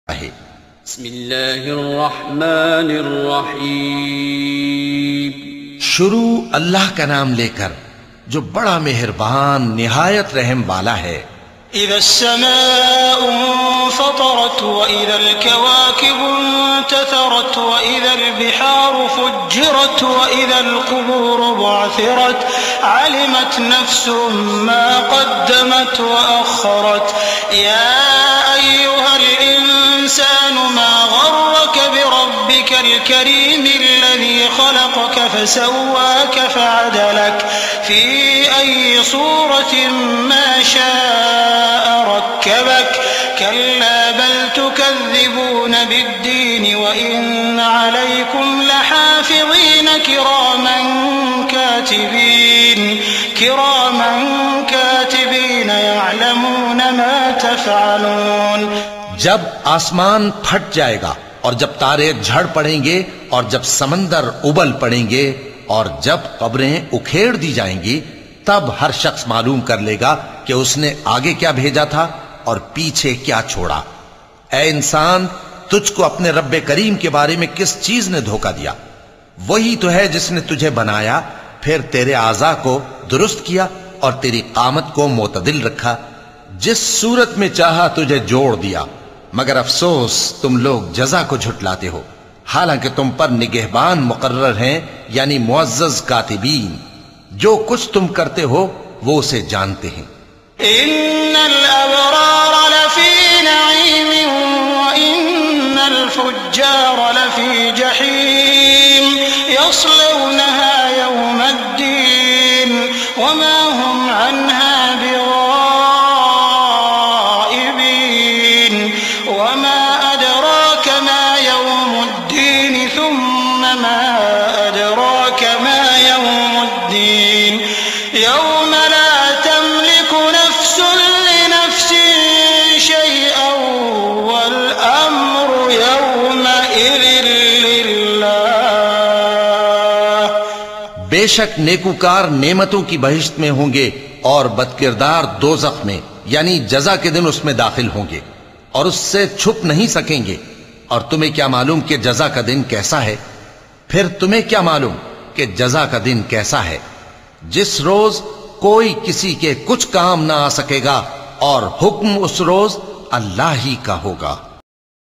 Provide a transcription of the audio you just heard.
بسم اللہ الرحمن الرحیم، شروع اللہ کا نام لے کر جو بڑا مہربان نہایت رحم والا ہے۔ اذا السماء انفطرت واذا الكواكب انتثرت واذا البحار فجرت واذا القبور بعثرت علمت نفس ما قدمت واخرت يا ايها الانسان ما غرك بربك الكريم الذي خلقك فسواك فعدلك في اي صورة ما شاء ركبك كلا بل تكذبون بالدين وإن عليكم لحافظين كراما كاتبين يعلمون ما تفعلون۔ جب آسمان پھٹ جائے گا اور جب تارے جھڑ پڑیں گے اور جب سمندر ابل پڑیں گے اور جب قبریں اکھیڑ دی جائیں گی، تب ہر شخص معلوم کر لے گا کہ اس نے آگے کیا بھیجا تھا اور پیچھے کیا چھوڑا۔ اے انسان، تجھ کو اپنے رب کریم کے بارے میں کس چیز نے دھوکہ دیا؟ وہی تو ہے جس نے تجھے بنایا، پھر تیرے اعضاء کو درست کیا اور تیری قامت کو معتدل رکھا، جس صورت میں چاہا تجھے جوڑ دیا، مگر افسوس تم لوگ جزا کو جھٹلاتے ہو، حالانکہ تم پر نگہبان مقرر ہیں، یعنی معزز کاتبین، جو کچھ تم کرتے ہو وہ اسے جانتے ہیں۔ ان الابرار لفی نعیم وان الفجار لفی جحیم یصلونها یوم الدین وما هم عنها بغائبین وما ادراک ما یوم الدین ثم ما ادراک ما یوم الدین یوم لا تملك نفس لنفس شيئا والأمر يومئذ لله۔ بے شک نیکوکار نعمتوں کی بہشت میں ہوں گے اور بدکردار دوزخ میں، یعنی جزا کے دن اس میں داخل ہوں گے اور اس سے چھپ نہیں سکیں گے۔ اور تمہیں کیا معلوم کہ جزا کا دن کیسا ہے؟ پھر تمہیں کیا معلوم کہ جزا کا دن کیسا ہے؟ جس روز کوئی کسی کے کچھ کام نہ آ سکے گا اور حکم اس روز اللہ ہی کا ہوگا۔